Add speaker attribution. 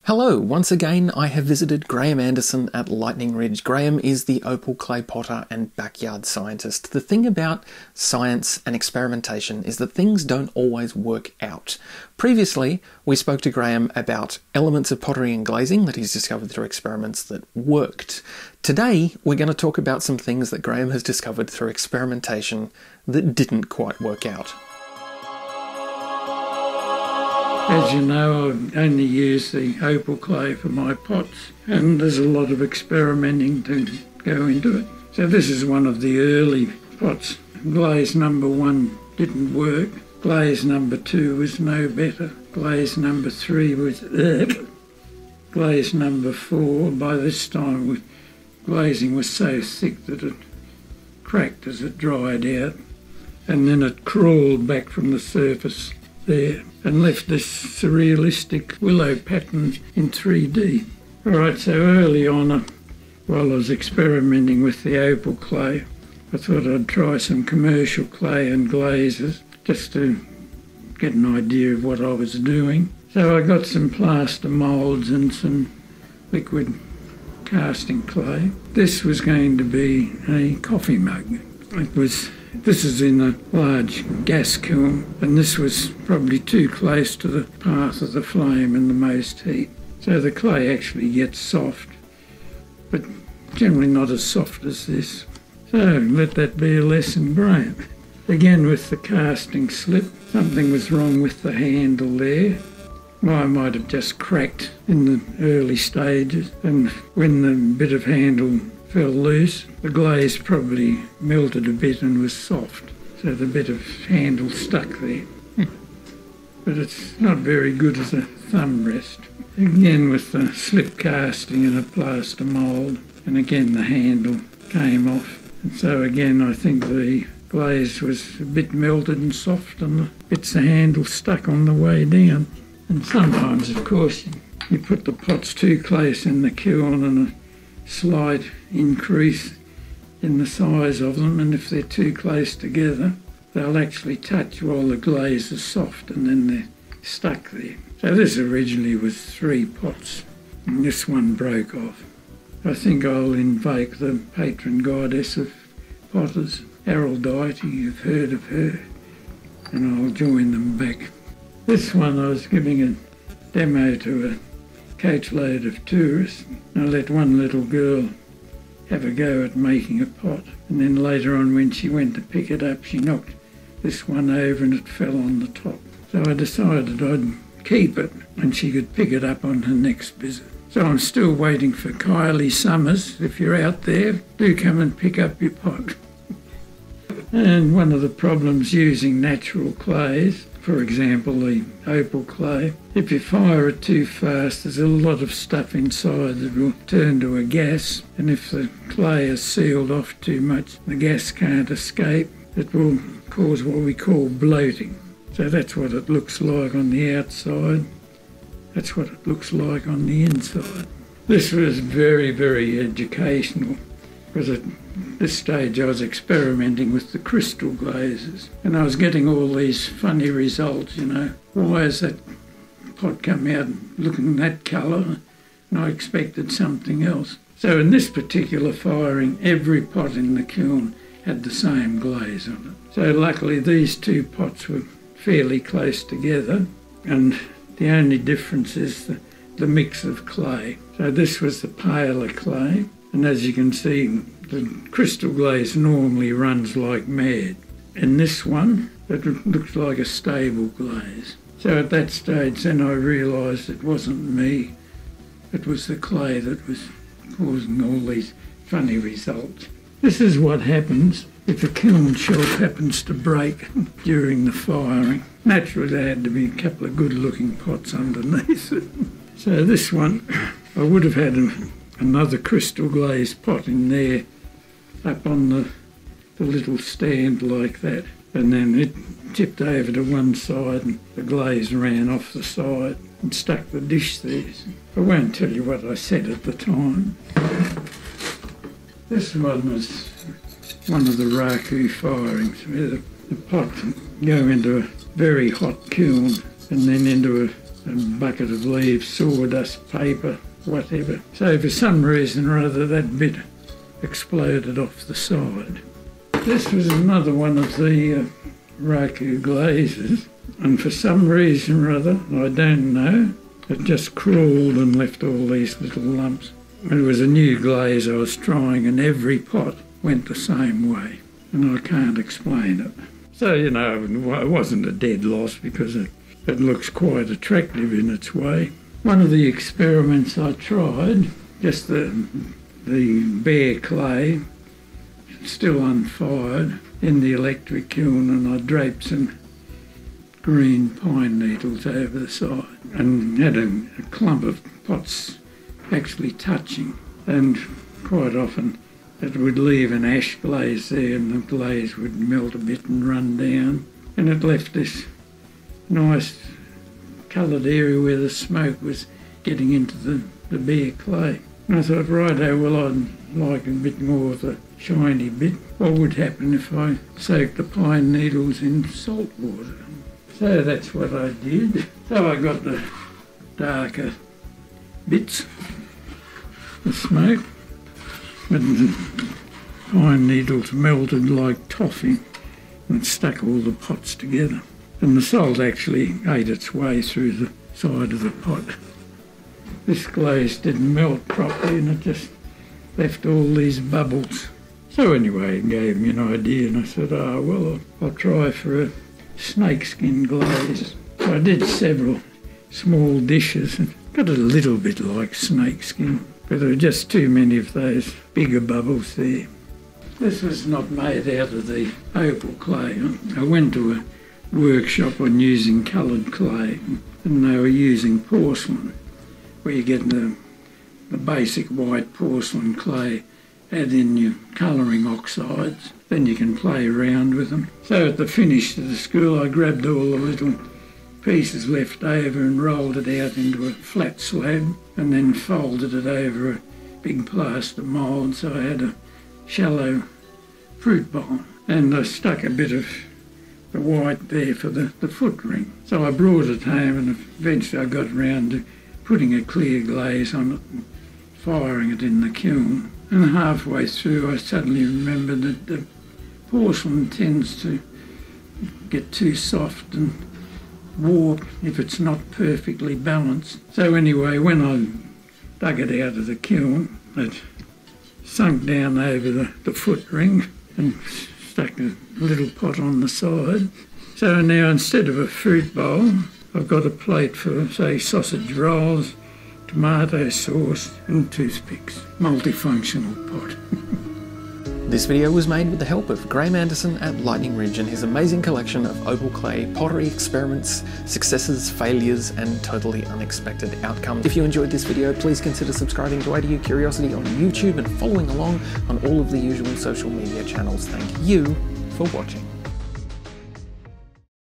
Speaker 1: Hello, once again I have visited Graeme Anderson at Lightning Ridge. Graeme is the Opal clay potter and backyard scientist. The thing about science and experimentation is that things don't always work out. Previously, we spoke to Graeme about elements of pottery and glazing that he's discovered through experiments that worked. Today, we're going to talk about some things that Graeme has discovered through experimentation that didn't quite work out.
Speaker 2: As you know, I only use the opal clay for my pots, and there's a lot of experimenting to go into it. So this is one of the early pots. Glaze number 1 didn't work. Glaze number 2 was no better. Glaze number 3 was glaze number 4, by this time glazing was so thick that it cracked as it dried out, and then it crawled back from the surface there and left this surrealistic willow pattern in 3D. Alright, so early on, while I was experimenting with the opal clay, I thought I'd try some commercial clay and glazes just to get an idea of what I was doing. So I got some plaster moulds and some liquid casting clay. This was going to be a coffee mug. This is in a large gas kiln, and this was probably too close to the path of the flame and the most heat. So the clay actually gets soft, but generally not as soft as this. So let that be a lesson, Graeme. Again with the casting slip, something was wrong with the handle there. Well, I might have just cracked in the early stages, and when the bit of handle fell loose, the glaze probably melted a bit and was soft, so the bit of handle stuck there. But it's not very good as a thumb rest. Again with the slip casting and a plaster mould, and again the handle came off. And so again I think the glaze was a bit melted and soft, and the bits of handle stuck on the way down. And sometimes, of course, you put the pots too close in the kiln and a slight increase in the size of them, and if they're too close together they'll actually touch while the glaze is soft, and then they're stuck there. So this originally was 3 pots, and this one broke off. I think I'll invoke the patron goddess of potters, Aphrodite, you've heard of her, and I'll join them back. This one I was giving a demo to a coachload of tourists. I let one little girl have a go at making a pot, and then later on when she went to pick it up, she knocked this one over and it fell on the top. So I decided I'd keep it and she could pick it up on her next visit. So I'm still waiting for Kylie Summers. If you're out there, do come and pick up your pot. And one of the problems using natural clays, for example the opal clay, if you fire it too fast there's a lot of stuff inside that will turn to a gas, and if the clay is sealed off too much, the gas can't escape. It will cause what we call bloating. So that's what it looks like on the outside. That's what it looks like on the inside. This was very, very educational, because at this stage I was experimenting with the crystal glazes, and I was getting all these funny results, you know. Why has that pot come out looking that colour? And I expected something else. So in this particular firing, every pot in the kiln had the same glaze on it. So luckily these 2 pots were fairly close together, and the only difference is the mix of clay. So this was the paler clay, and as you can see, the crystal glaze normally runs like mad. In this one, it looks like a stable glaze. So at that stage then I realised it wasn't me, it was the clay that was causing all these funny results. This is what happens if a kiln shelf happens to break during the firing. Naturally there had to be a couple of good looking pots underneath it. So this one, I would have had another crystal glazed pot in there up on the little stand like that, and then it tipped over to one side and the glaze ran off the side and stuck the dish there. I won't tell you what I said at the time. This one was one of the raku firings where the pot go into a very hot kiln and then into a bucket of leaves, sawdust, paper, whatever. So for some reason or other that bit exploded off the side. This was another one of the raku glazes, and for some reason or other, I don't know, it just crawled and left all these little lumps. It was a new glaze I was trying, and every pot went the same way, and I can't explain it. So, you know, it wasn't a dead loss because it looks quite attractive in its way. One of the experiments I tried, just the bare clay, still unfired, in the electric kiln, and I draped some green pine needles over the side and had a clump of pots actually touching, and quite often it would leave an ash glaze there and the glaze would melt a bit and run down, and it left this nice coloured area where the smoke was getting into the bare clay. And I thought, righto, well, I'd like a bit more of the shiny bit. What would happen if I soaked the pine needles in salt water? So that's what I did. So I got the darker bits, the smoke, and the pine needles melted like toffee and stuck all the pots together. And the salt actually ate its way through the side of the pot. This glaze didn't melt properly and it just left all these bubbles. So anyway, it gave me an idea, and I said, oh, well, I'll try for a snakeskin glaze. So I did several small dishes and got a little bit like snakeskin, but there were just too many of those bigger bubbles there. This was not made out of the opal clay. I went to a workshop on using coloured clay, and they were using porcelain, where you get the basic white porcelain clay, add in your colouring oxides, then you can play around with them. So at the finish of the school, I grabbed all the little pieces left over and rolled it out into a flat slab and then folded it over a big plaster mould, so I had a shallow fruit bowl. And I stuck a bit of the white there for the foot ring. So I brought it home, and eventually I got round to putting a clear glaze on it and firing it in the kiln. And halfway through I suddenly remembered that the porcelain tends to get too soft and warp if it's not perfectly balanced. So anyway, when I dug it out of the kiln, it sunk down over the foot ring and stuck a little pot on the side. So now instead of a fruit bowl, I've got a plate for, say, sausage rolls, tomato sauce and toothpicks. Multifunctional pot.
Speaker 1: This video was made with the help of Graeme Anderson at Lightning Ridge and his amazing collection of opal clay pottery experiments, successes, failures, and totally unexpected outcomes. If you enjoyed this video, please consider subscribing to ADU Curiosity on YouTube and following along on all of the usual social media channels. Thank you for watching.